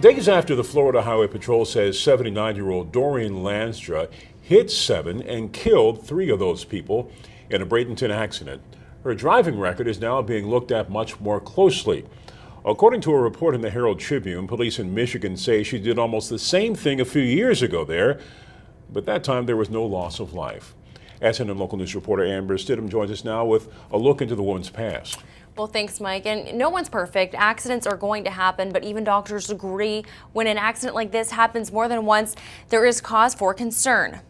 Days after the Florida Highway Patrol says 79-year-old Doreen Lanstra hit 7 and killed 3 of those people in a Bradenton accident, her driving record is now being looked at much more closely. According to a report in the Herald Tribune, police in Michigan say she did almost the same thing a few years ago there, but that time there was no loss of life. SNN local news reporter Amber Stidham joins us now with a look into the woman's past. Well, thanks, Mike. And no one's perfect. Accidents are going to happen, but even doctors agree when an accident like this happens more than once, there is cause for concern.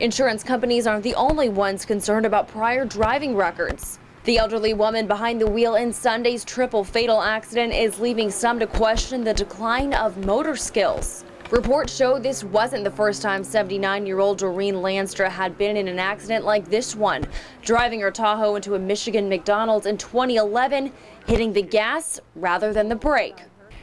Insurance companies aren't the only ones concerned about prior driving records. The elderly woman behind the wheel in Sunday's triple fatal accident is leaving some to question the decline of motor skills. Reports show this wasn't the first time 79-year-old Doreen Lanstra had been in an accident like this one, driving her Tahoe into a Michigan McDonald's in 2011, hitting the gas rather than the brake.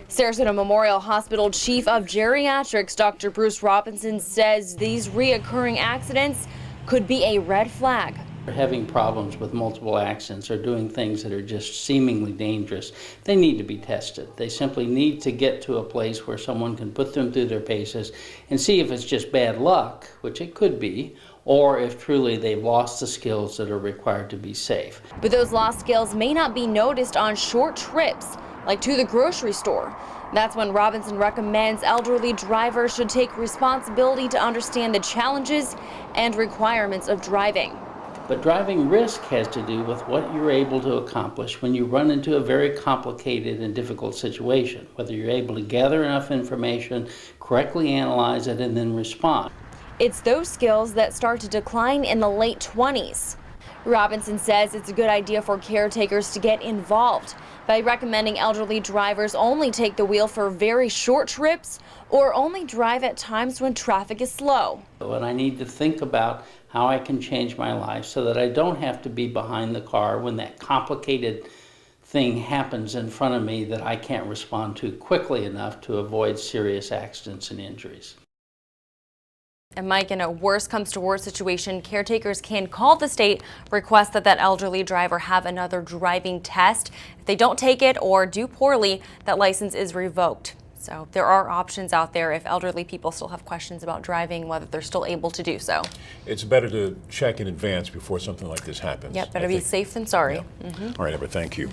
Sarasota Memorial Hospital Chief of Geriatrics, Dr. Bruce Robinson, says these reoccurring accidents could be a red flag. Having problems with multiple accidents or doing things that are just seemingly dangerous, they need to be tested. They simply need to get to a place where someone can put them through their paces and see if it's just bad luck, which it could be, or if truly they've lost the skills that are required to be safe. But those lost skills may not be noticed on short trips, like to the grocery store. That's when Robinson recommends elderly drivers should take responsibility to understand the challenges and requirements of driving. But driving risk has to do with what you're able to accomplish when you run into a very complicated and difficult situation, whether you're able to gather enough information, correctly analyze it, and then respond. It's those skills that start to decline in the late 20s. Robinson says it's a good idea for caretakers to get involved by recommending elderly drivers only take the wheel for very short trips or only drive at times when traffic is slow. And I need to think about how I can change my life so that I don't have to be behind the car when that complicated thing happens in front of me that I can't respond to quickly enough to avoid serious accidents and injuries. And Mike, in a worst comes to worst situation, caretakers can call the state, request that elderly driver have another driving test. If they don't take it or do poorly, that license is revoked. So there are options out there if elderly people still have questions about driving, whether they're still able to do so. It's better to check in advance before something like this happens. Yep, better be safe than sorry. Yeah. All right, Amber, thank you.